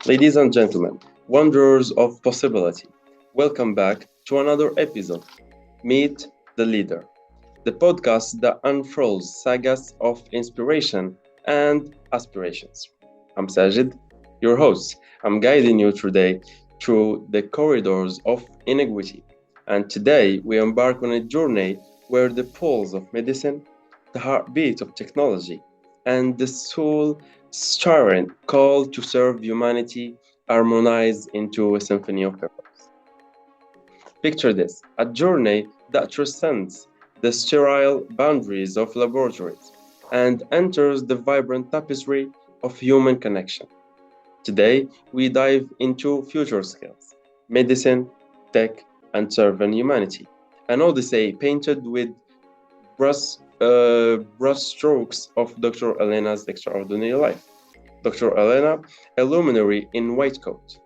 Ladies and gentlemen, wanderers of possibility, welcome back to another episode. Meet the Leader, the podcast that unfurls sagas of inspiration and aspirations. I'm Sajid, your host. I'm guiding you today through the corridors of inequity. And today we embark on a journey where the pulse of medicine, the heartbeat of technology, and the soul stirring call to serve humanity harmonize into a symphony of purpose. Picture this, a journey that transcends the sterile boundaries of laboratories and enters the vibrant tapestry of human connection. Today, we dive into future skills, medicine, tech, and servant humanity. An odyssey painted with brushstrokes of Dr. Elena's extraordinary life. Dr. Elena, a luminary in white coat.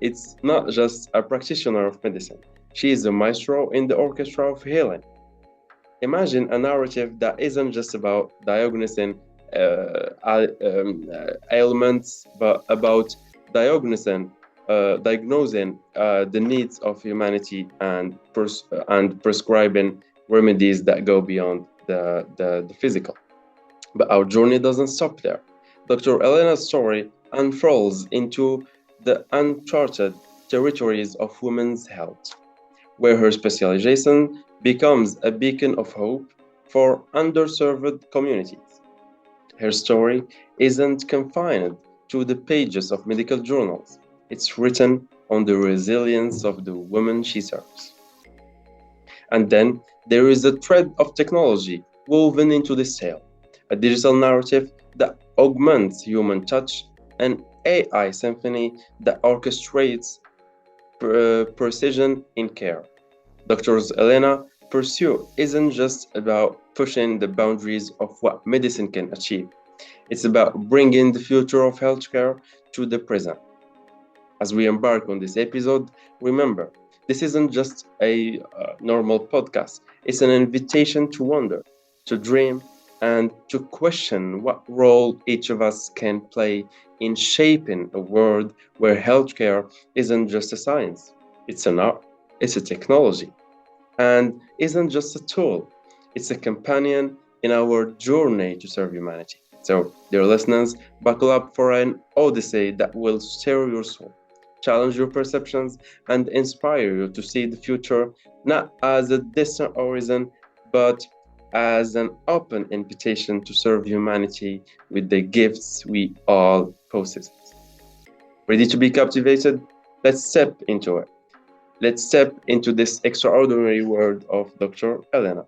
It's not just a practitioner of medicine. She is a maestro in the orchestra of healing. Imagine a narrative that isn't just about diagnosing ailments, but about diagnosing the needs of humanity and prescribing remedies that go beyond the physical. But our journey doesn't stop there. Dr. Elena's story unfolds into the uncharted territories of women's health, where her specialization becomes a beacon of hope for underserved communities. Her story isn't confined to the pages of medical journals, it's written on the resilience of the women she serves. And then there is a thread of technology woven into this tale, a digital narrative that augments human touch, an AI symphony that orchestrates precision in care. Doctors Elena Pursue isn't just about pushing the boundaries of what medicine can achieve. It's about bringing the future of healthcare to the present. As we embark on this episode, remember, this isn't just a normal podcast. It's an invitation to wonder, to dream, and to question what role each of us can play in shaping a world where healthcare isn't just a science, it's an art, it's a technology, and isn't just a tool, it's a companion in our journey to serve humanity. So, dear listeners, buckle up for an odyssey that will stir your soul, challenge your perceptions, and inspire you to see the future not as a distant horizon, but as an open invitation to serve humanity with the gifts we all possess. Ready to be captivated? Let's step into it. Let's step into this extraordinary world of Dr. Elena.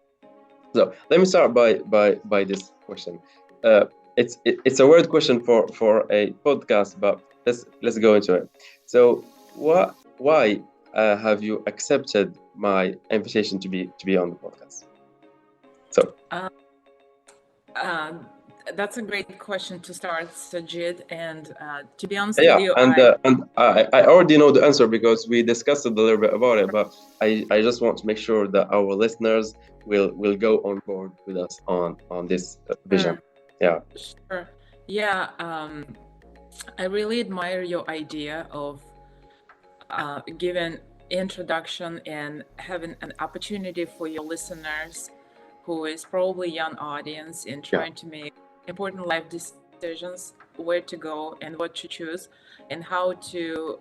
So let me start by this question. Uh, it's a weird question for a podcast, but let's go into it. So why have you accepted my invitation to be on the podcast? So Uh, uh, that's a great question to start, Sajid. And to be honest with yeah, you, and I already know the answer because we discussed it a little bit about it, but I just want to make sure that our listeners will go on board with us on this vision. sure, Yeah, sure. Yeah, I really admire your idea of giving introduction and having an opportunity for your listeners, who is probably young audience in yeah, trying to make important life decisions, where to go and what to choose, and how to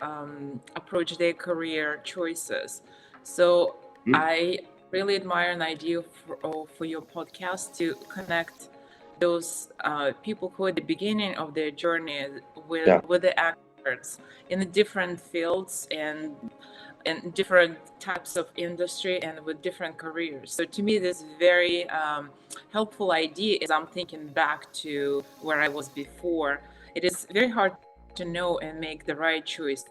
approach their career choices. So mm, I really admire an idea for your podcast to connect those people who are at the beginning of their journey yeah, with the experts in the different fields and in different types of industry and with different careers. So to me, this very helpful idea is I'm thinking back to where I was before. It is very hard to know and make the right choice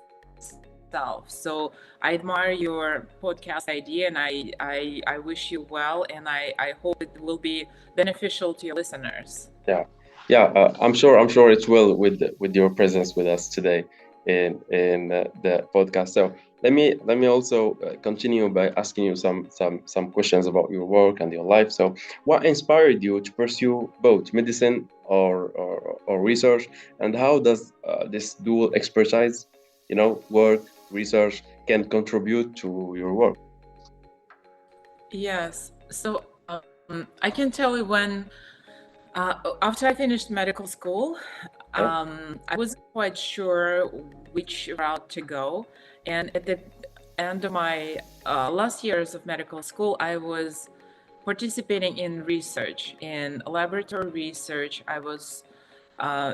self. So I admire your podcast idea, and I wish you well, and I hope it will be beneficial to your listeners. yeah, yeah. I'm sure it will with your presence with us today in the podcast. So let me also continue by asking you some questions about your work and your life. So, what inspired you to pursue both medicine or research, and how does this dual expertise, work, research, can contribute to your work? Yes. So I can tell you when, after I finished medical school, Yeah, I wasn't quite sure which route to go. And at the end of my last years of medical school, I was participating in research, in laboratory research. I was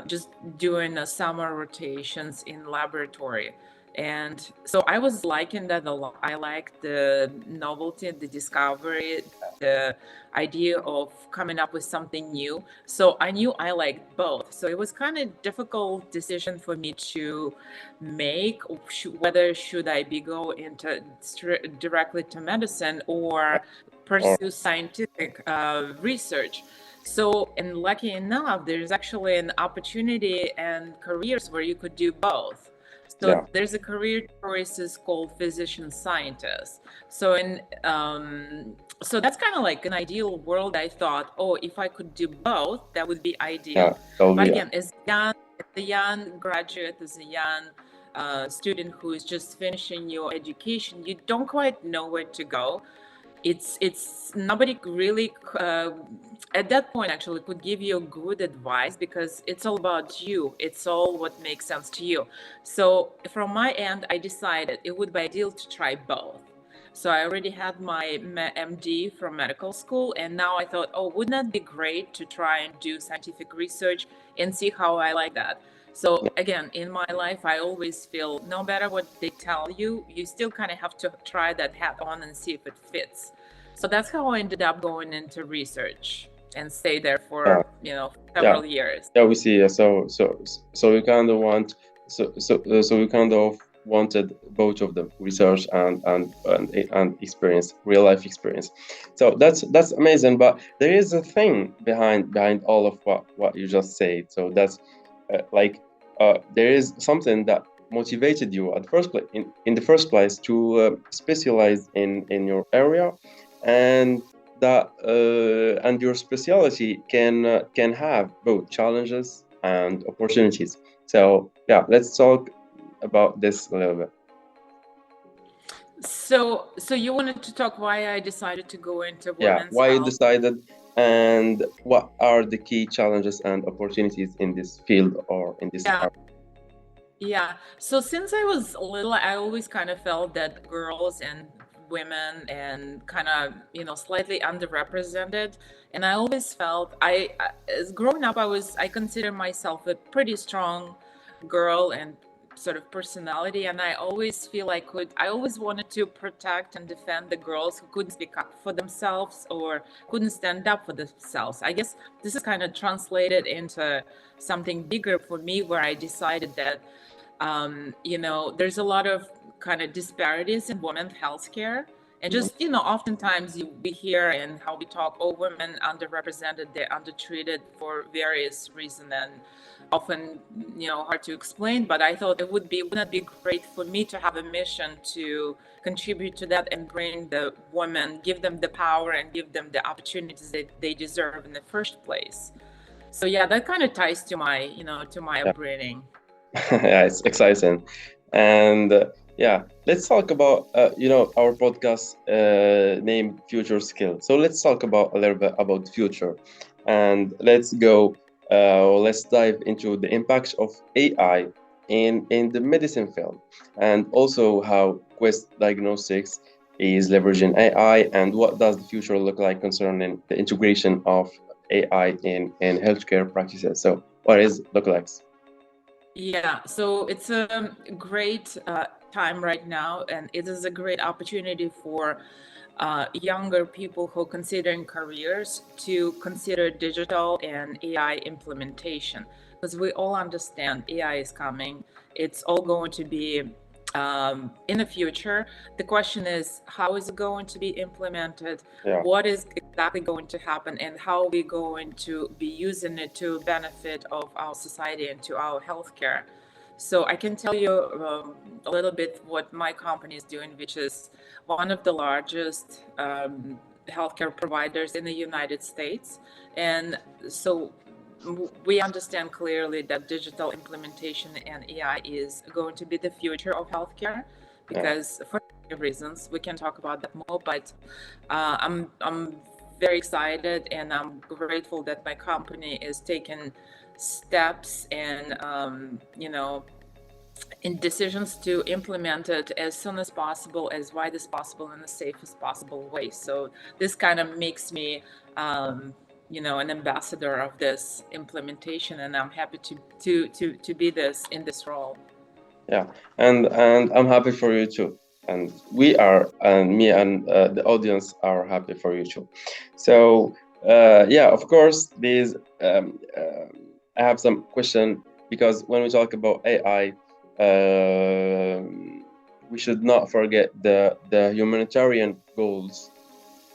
just doing summer rotations in laboratory. And so I was liking that a lot. I liked the novelty, the discovery, the idea of coming up with something new. So I knew I liked both. So it was kind of difficult decision for me to make, whether should I be go into directly to medicine or or pursue scientific research. So, and lucky enough, there's actually an opportunity and careers where you could do both. So yeah, there's a career choices called physician scientist. So so that's kind of like an ideal world. I thought, oh, if I could do both, that would be yeah, ideal. that will But be again, as a young graduate, as a young student who is just finishing your education, you don't quite know where to go. It's nobody really at that point actually could give you good advice, because it's all about you, it's all what makes sense to you. So from my end, I decided it would be ideal to try both. So I already had my MD from medical school, and now I thought, oh, wouldn't that be great to try and do scientific research and see how I like that. So again, in my life, I always feel no matter what they tell you, you still kind of have to try that hat on and see if it fits. So that's how I ended up going into research and stay there yeah, for, yeah. several years. Yeah, we see. So we kind of want so we kind of wanted both of them, research and experience, real life experience. So that's amazing. But there is a thing behind all of what you just said. So that's like there is something that motivated you at first place in the first place to specialize in your area, and that and your specialty can have both challenges and opportunities. So yeah, let's talk about this a little bit. So you wanted to talk why I decided to go into Yeah, women's why you health. decided, and what are the key challenges and opportunities in this field or in this Yeah. area? Yeah. So since I was little, I always kind of felt that girls and women and kind of, slightly underrepresented. And I always felt as growing up, I consider myself a pretty strong girl and sort of personality. And I always feel I always wanted to protect and defend the girls who couldn't speak up for themselves or couldn't stand up for themselves. I guess this is kind of translated into something bigger for me, where I decided that there's a lot of kind of disparities in women's healthcare. And Mhm. just, oftentimes we hear and how we talk, oh, women underrepresented, they're undertreated for various reasons, and often, hard to explain. But I thought wouldn't it be great for me to have a mission to contribute to that and bring the women, give them the power and give them the opportunities that they deserve in the first place. So yeah, that kind of ties to my Yeah. upbringing. Yeah, it's exciting. And yeah, let's talk about our podcast named Future Skill. So let's talk about a little bit about the future, and let's dive into the impact of AI in the medicine field, and also how Quest Diagnostics is leveraging AI, and what does the future look like concerning the integration of AI in healthcare practices. So what is look like? Yeah, so it's a great time right now, and it is a great opportunity for younger people who are considering careers to consider digital and AI implementation, because we all understand AI is coming. It's all going to be in the future. The question is, how is it going to be implemented? Yeah. What is exactly going to happen, and how are we going to be using it to benefit of our society and to our healthcare? So I can tell you a little bit what my company is doing, which is one of the largest healthcare providers in the United States. And so we understand clearly that digital implementation and AI is going to be the future of healthcare, because for many reasons we can talk about that more. But I'm very excited, and I'm grateful that my company is taking steps and in decisions to implement it as soon as possible, as wide as possible, in the safest possible way. So this kind of makes me an ambassador of this implementation, and I'm happy to be in this role. Yeah, and I'm happy for you too, and we are, and me and the audience are happy for you too. So yeah, of course, these I have some question, because when we talk about AI, we should not forget the humanitarian goals,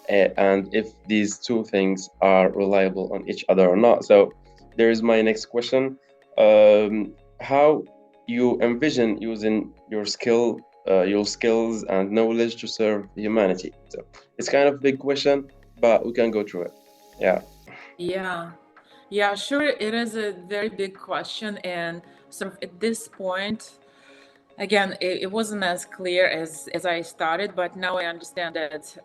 and if these two things are reliable on each other or not. So there is my next question. How you envision using your skills and knowledge to serve humanity? So it's kind of a big question, but we can go through it. Yeah. Yeah, sure. It is a very big question, and sort of at this point, again, it wasn't as clear as I started, but now I understand that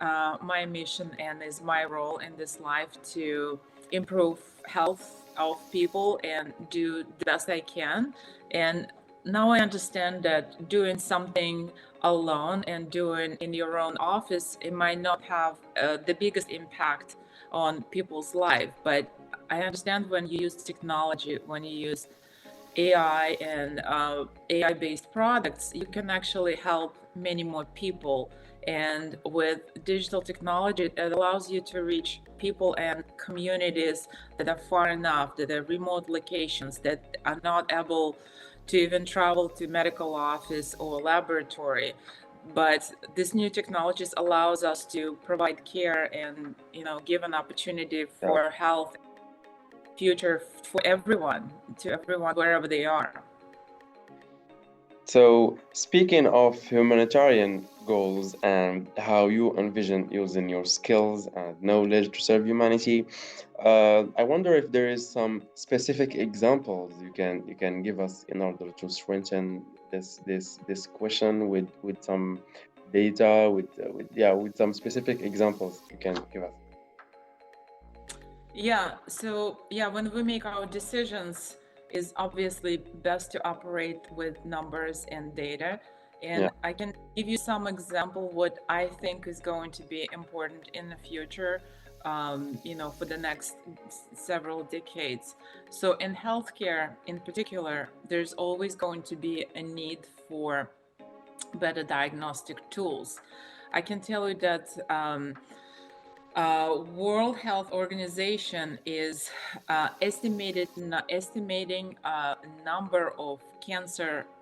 my mission and is my role in this life to improve health of people and do the best I can. And now I understand that doing something alone and doing in your own office, it might not have the biggest impact on people's life. But I understand when you use technology, when you use AI and AI-based products, you can actually help many more people. And with digital technology, it allows you to reach people and communities that are far enough, that are remote locations, that are not able to even travel to medical office or laboratory. But this new technologies allows us to provide care and give an opportunity for health future for everyone, to everyone wherever they are. So, speaking of humanitarian goals and how you envision using your skills and knowledge to serve humanity, I wonder if there is some specific examples you can give us in order to strengthen this question with some data, with some specific examples you can give us. When we make our decisions, is obviously best to operate with numbers and data. And Yeah. I can give you some example what I think is going to be important in the future, for the next several decades. So in healthcare in particular, there's always going to be a need for better diagnostic tools. I can tell you that World Health Organization is estimating number of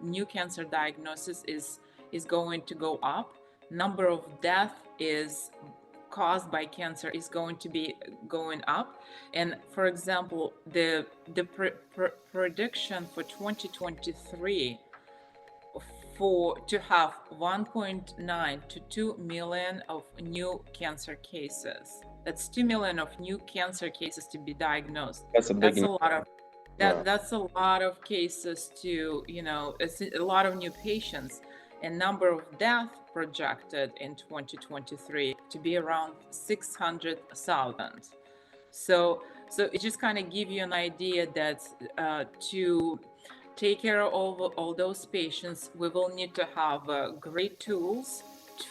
new cancer diagnosis is going to go up. Number of death is caused by cancer is going to be going up. And for example, the prediction for 2023 to have 1.9 to 2 million of new cancer cases. That's 2 million of new cancer cases to be diagnosed. That's a big That's a lot of Yeah. that's a lot of cases to, it's a lot of new patients. And number of death projected in 2023 to be around 600,000. So it just kind of give you an idea that to take care of all those patients, we will need to have great tools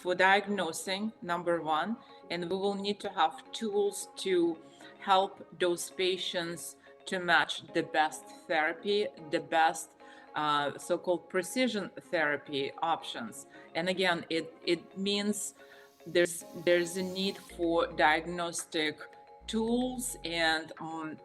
for diagnosing, number one, and we will need to have tools to help those patients to match the best therapy, the best so-called precision therapy options. And again, it means there's a need for diagnostic tools and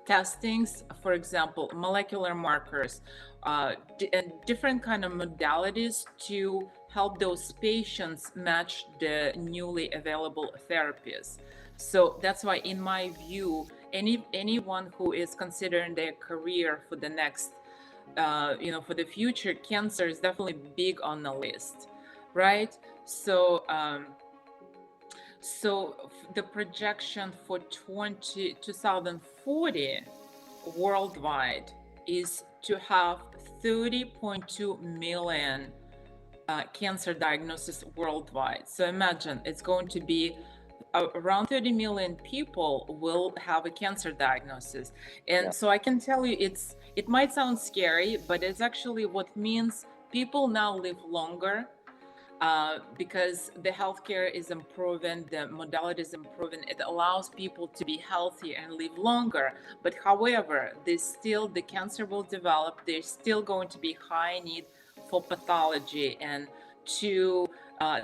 testings, for example, molecular markers, and different kind of modalities to help those patients match the newly available therapies. So that's why, in my view, anyone who is considering their career for the next for the future, cancer is definitely big on the list, right? So the projection for 2040 worldwide is to have 30.2 million cancer diagnosis worldwide. So imagine it's going to be around 30 million people will have a cancer diagnosis. And Yeah. so I can tell you it might sound scary, but it's actually what means people now live longer because the healthcare is improving, the modality is improving. It allows people to be healthy and live longer. But however, the cancer will develop. There's still going to be high need for pathology and to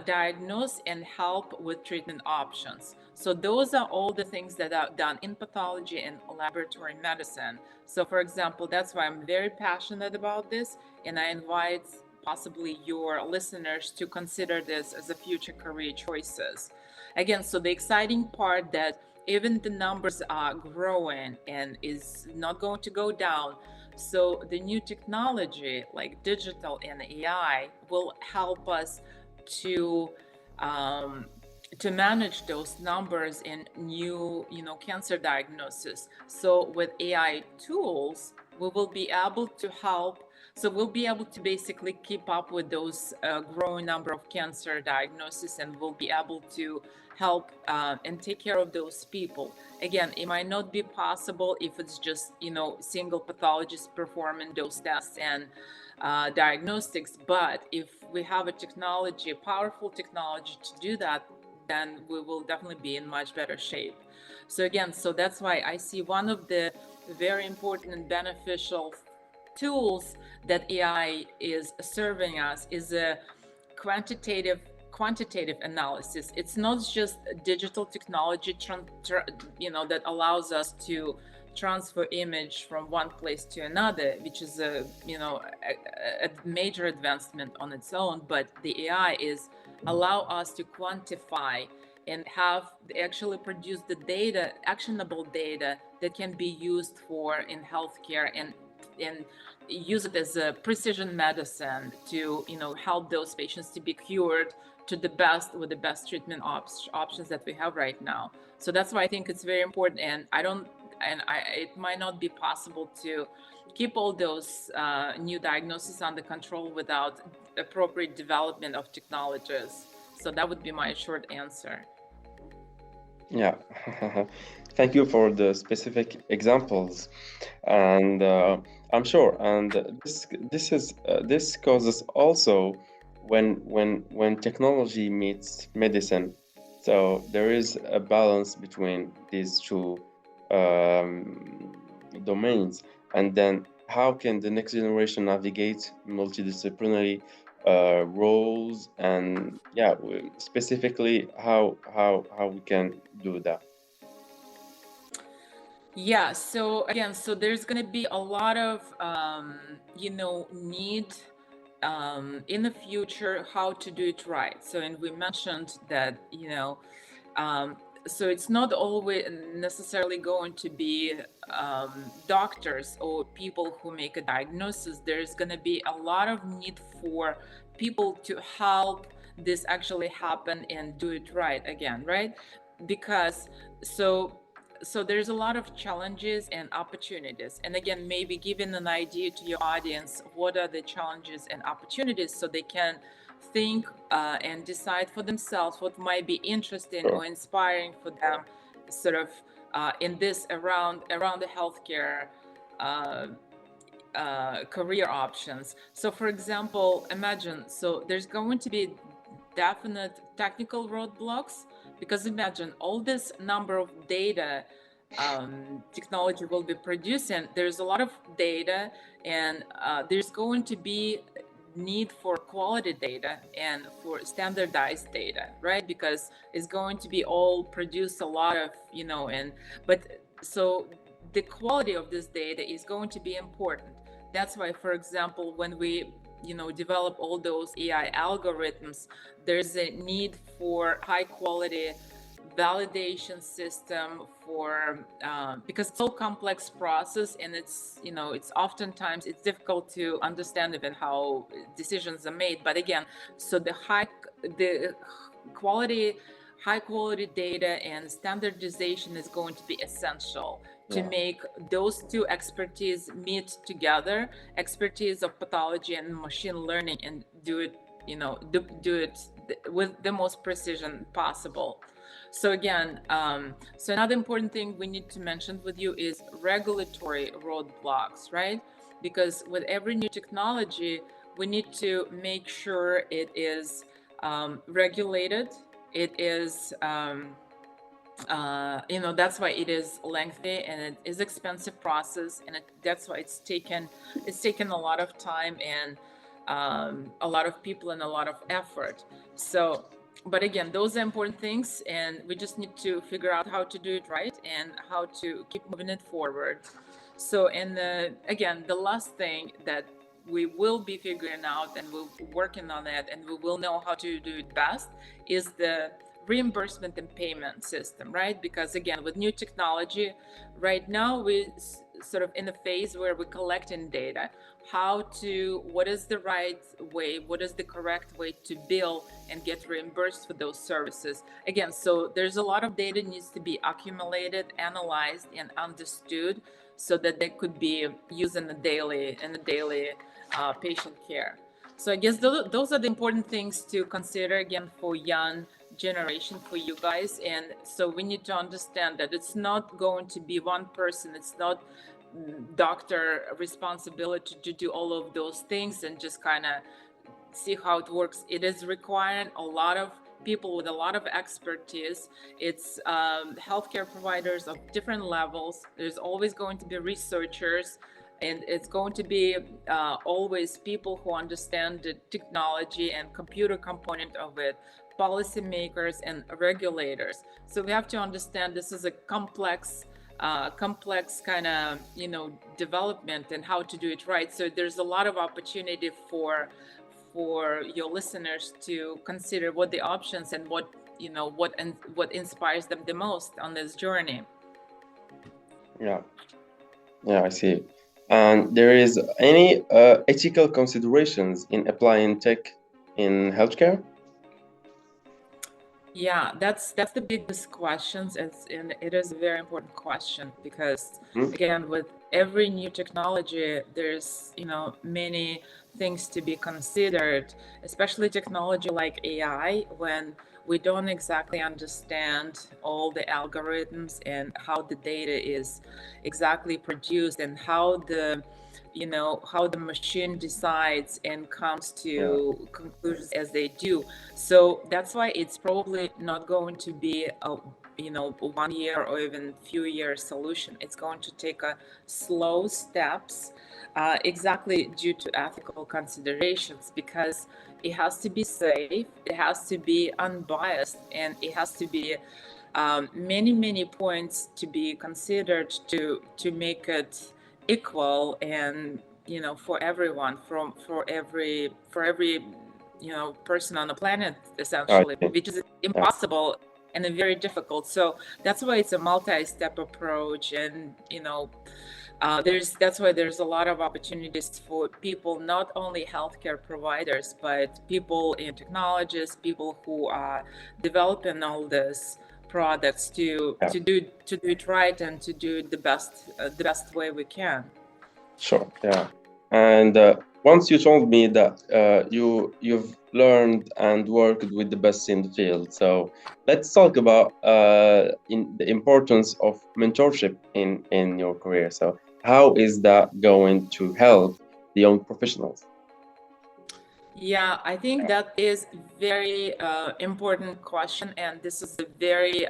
diagnose and help with treatment options. So those are all the things that are done in pathology and laboratory medicine. So for example, that's why I'm very passionate about this, and I invite possibly your listeners to consider this as a future career choices. Again, so the exciting part that even the numbers are growing and is not going to go down. So the new technology like digital and AI will help us to um, to manage those numbers in new cancer diagnosis. So with AI tools, we will be able to help, so we'll be able to basically keep up with those growing number of cancer diagnoses, and we'll be able to help and take care of those people. Again, it might not be possible if it's just single pathologist performing those tests and diagnostics, but if we have a technology, a powerful technology to do that, then we will definitely be in much better shape. So again, so that's why I see one of the very important and beneficial tools that AI is serving us is a quantitative analysis. It's not just digital technology that allows us to transfer image from one place to another, which is a major advancement on its own, but the AI is allow us to quantify and have actually produce the data, actionable data that can be used for in healthcare and use it as a precision medicine to help those patients to be cured to the best with the best treatment options that we have right now. So that's why I think it's very important, and it might not be possible to keep all those new diagnoses under control without appropriate development of technologies. So that would be my short answer. Yeah. Thank you for the specific examples, and I'm sure. And this causes also when technology meets medicine. So there is a balance between these two um, domains, and then how can the next generation navigate multidisciplinary roles, and yeah, specifically how we can do that. Yeah, so again, so there's going to be a lot of need in the future how to do it right. So, and we mentioned that um, so it's not always necessarily going to be doctors or people who make a diagnosis. There's going to be a lot of need for people to help this actually happen and do it right again, right? Because so there's a lot of challenges and opportunities, and again, maybe giving an idea to your audience what are the challenges and opportunities so they can think and decide for themselves what might be interesting Sure. or inspiring for them, sort of in this around the healthcare uh, career options. So for example, imagine, so there's going to be definite technical roadblocks, because imagine all this number of data technology will be producing. There's a lot of data, and there's going to be need for quality data and for standardized data, right? Because it's going to be all produce a lot of and but so the quality of this data is going to be important. That's why, for example, when we develop all those AI algorithms, there's a need for high quality validation system for because it's a complex process, and it's it's oftentimes it's difficult to understand even how decisions are made. But again, so the high quality data and standardization is going to be essential to make those two expertise meet together, expertise of pathology and machine learning, and do it do it with the most precision possible. So again, so another important thing we need to mention with you is regulatory roadblocks, right? Because with every new technology, we need to make sure it is regulated. It is, that's why it is lengthy and it is expensive process, and that's why it's taken a lot of time and a lot of people and a lot of effort. So, but again, those are important things, and we just need to figure out how to do it right and how to keep moving it forward. So, and again, the last thing that we will be figuring out, and we're working on it, and we will know how to do it best, is the reimbursement and payment system, right? Because again, with new technology, right now we sort of in a phase where we're collecting data, what is the right way, what is the correct way to bill and get reimbursed for those services. Again, so there's a lot of data needs to be accumulated, analyzed, and understood so that they could be used in the daily patient care. So I guess those are the important things to consider again for young generation, for you guys. And so we need to understand that it's not going to be one person, it's not doctor responsibility to do all of those things and just kind of see how it works. It is requiring a lot of people with a lot of expertise. It's healthcare providers of different levels. There's always going to be researchers, and it's going to be always people who understand the technology and computer component of it, policymakers and regulators. So we have to understand this is a complex kind of development and how to do it right. So there's a lot of opportunity for your listeners to consider what the options and what inspires them the most on this journey. Yeah, I see. And there is any ethical considerations in applying tech in healthcare? Yeah, that's the biggest questions, and it is a very important question because again, with every new technology, there's many things to be considered, especially technology like AI, when we don't exactly understand all the algorithms and how the data is exactly produced and how the machine decides and comes to conclusions as they do. So that's why it's probably not going to be a 1 year or even few year solution. It's going to take a slow steps, exactly due to ethical considerations, because it has to be safe, it has to be unbiased, and it has to be many points to be considered to make it equal and for everyone, for every person on the planet, essentially, which is impossible and very difficult. So that's why it's a multi-step approach, and that's why there's a lot of opportunities for people, not only healthcare providers, but people in technologists, people who are developing all this products to do it right and to do it the best way we can. Sure. Yeah. And once you told me that you've learned and worked with the best in the field, so let's talk about in the importance of mentorship in your career. So how is that going to help the young professionals? Yeah, I think that is very important question, and this is a very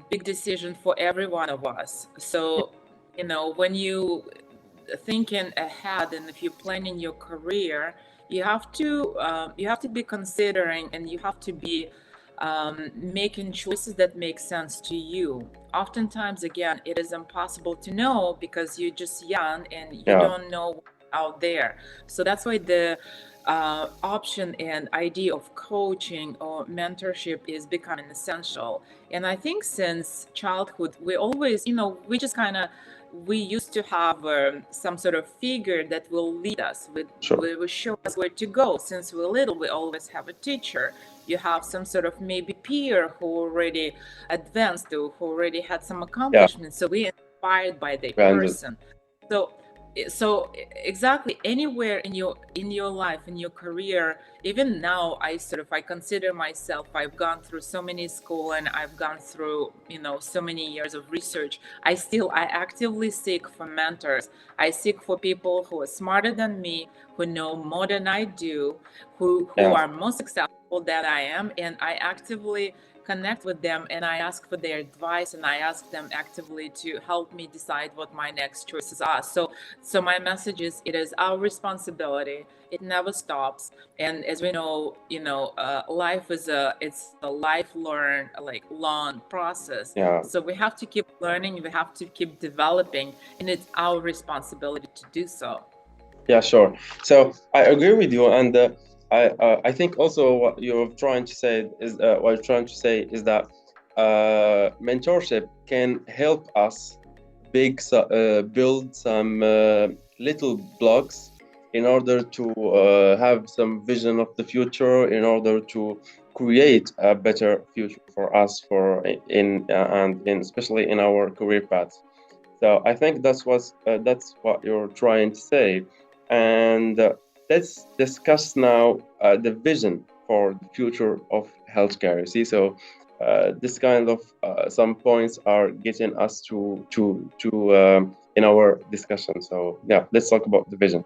big decision for every one of us. So when you thinking ahead and if you're planning your career, you have to be considering, and you have to be making choices that make sense to you. Oftentimes, again, it is impossible to know because you're just young and you don't know out there. So that's why the option and idea of coaching or mentorship is becoming essential. And I think since childhood, we always, we just kind of, we used to have some sort of figure that will lead us, Sure. will show us where to go. Since we're little, we always have a teacher. You have some sort of maybe peer who already advanced, or who already had some accomplishments. So we're inspired by that person. So exactly, anywhere in your life, in your career, even now, I consider myself, I've gone through so many school, and I've gone through so many years of research. I actively seek for mentors. I seek for people who are smarter than me, who know more than I do, who are more successful than I am, and I actively connect with them, and I ask for their advice, and I ask them actively to help me decide what my next choices are. So my message is, it is our responsibility. It never stops. And as we know, life is it's a long process. So we have to keep learning, we have to keep developing, and it's our responsibility to do so. Yeah, sure. So I agree with you, and I think also what you're trying to say is that mentorship can help us build some little blocks in order to have some vision of the future, in order to create a better future for us, especially in our career paths. So I think that's what you're trying to say. And let's discuss now the vision for the future of healthcare. You see, so this kind of some points are getting us to in our discussion. So yeah, let's talk about the vision.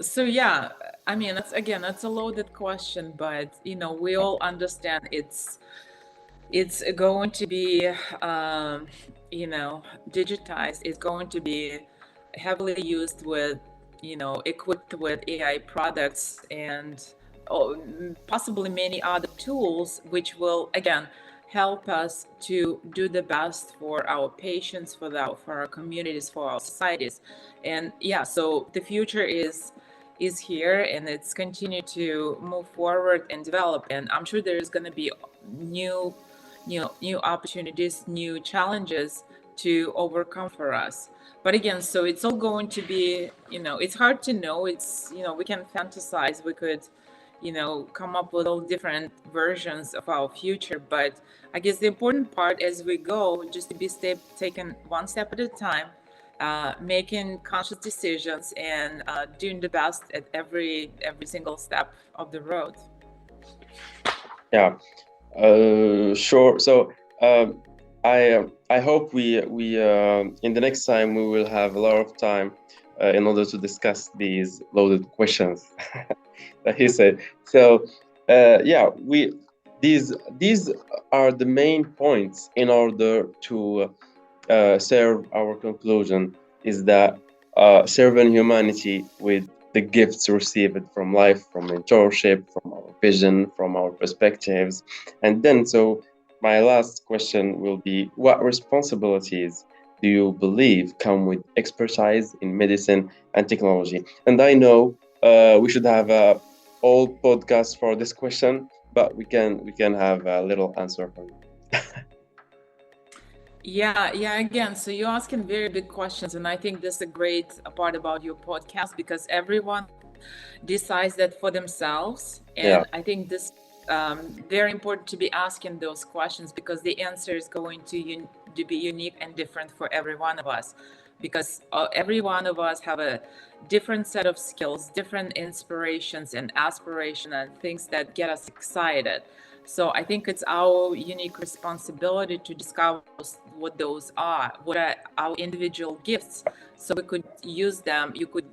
So yeah, I mean, that's a loaded question, but we all understand it's going to be digitized. It's going to be heavily used with equipped with AI products, and possibly many other tools, which will again help us to do the best for our patients, for our communities, for our societies. And yeah, so the future is here, and it's continue to move forward and develop, and I'm sure there's going to be new opportunities, new challenges to overcome for us. But again, so it's all going to be, it's hard to know. It's, we can fantasize, we could, come up with all different versions of our future. But I guess the important part as we go, just to be taken one step at a time, making conscious decisions, and doing the best at every single step of the road. Yeah, sure. So I hope we in the next time we will have a lot of time in order to discuss these loaded questions that he said. So yeah, these are the main points in order to serve our conclusion, is that serving humanity with the gifts received from life, from mentorship, from our vision, from our perspectives. And then, so my last question will be, what responsibilities do you believe come with expertise in medicine and technology? And I know we should have a whole podcast for this question, but we can have a little answer for you. Yeah, again, so you're asking very big questions, and I think this is a great part about your podcast, because everyone decides that for themselves. And I think this very important to be asking those questions, because the answer is going to be unique and different for every one of us, because every one of us have a different set of skills, different inspirations and aspirations, and things that get us excited. So I think it's our unique responsibility to discover what those are, what are our individual gifts, so we could use them. You could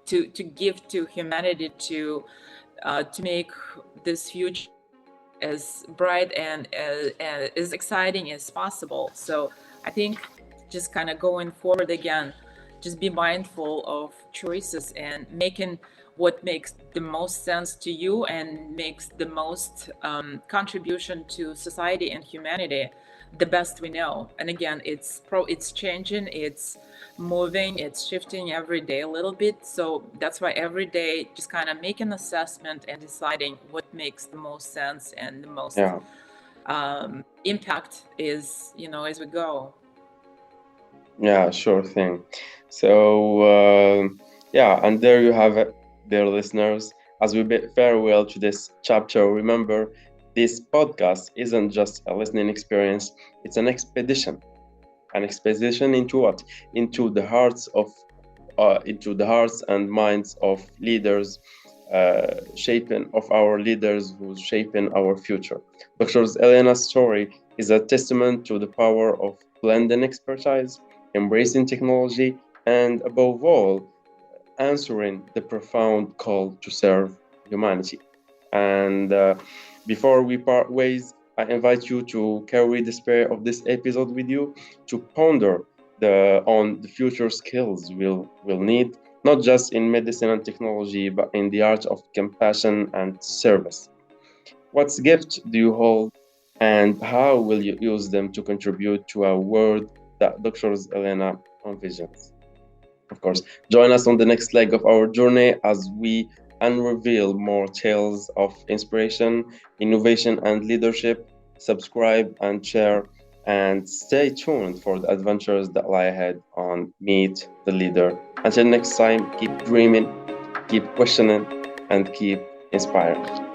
to give to humanity, to make this future as bright and as exciting as possible. So I think just kind of going forward again, just be mindful of choices and making what makes the most sense to you and makes the most contribution to society and humanity the best we know. And again, it's changing, it's moving, it's shifting every day a little bit. So that's why every day just kind of make an assessment and deciding what makes the most sense and the most Yeah. impact is, as we go. Yeah, sure thing. So, yeah, and there you have it, dear listeners. As we bid farewell to this chapter, remember this podcast isn't just a listening experience, it's an expedition. An expedition into what? Into the hearts of into the hearts and minds of leaders, shaping of our leaders who's shaping our future. Dr. Elena's story is a testament to the power of blending expertise, embracing technology, and above all, answering the profound call to serve humanity. And before we part ways, I invite you to carry the spirit of this episode with you, to ponder on the future skills we'll need, not just in medicine and technology, but in the art of compassion and service. What gift do you hold, and how will you use them to contribute to a world that Dr. Elena envisions? Of course, join us on the next leg of our journey as we unreveal more tales of inspiration, innovation, and leadership. Subscribe and share, and stay tuned for the adventures that lie ahead on Meet the Leader. Until next time, keep dreaming, keep questioning, and keep inspiring.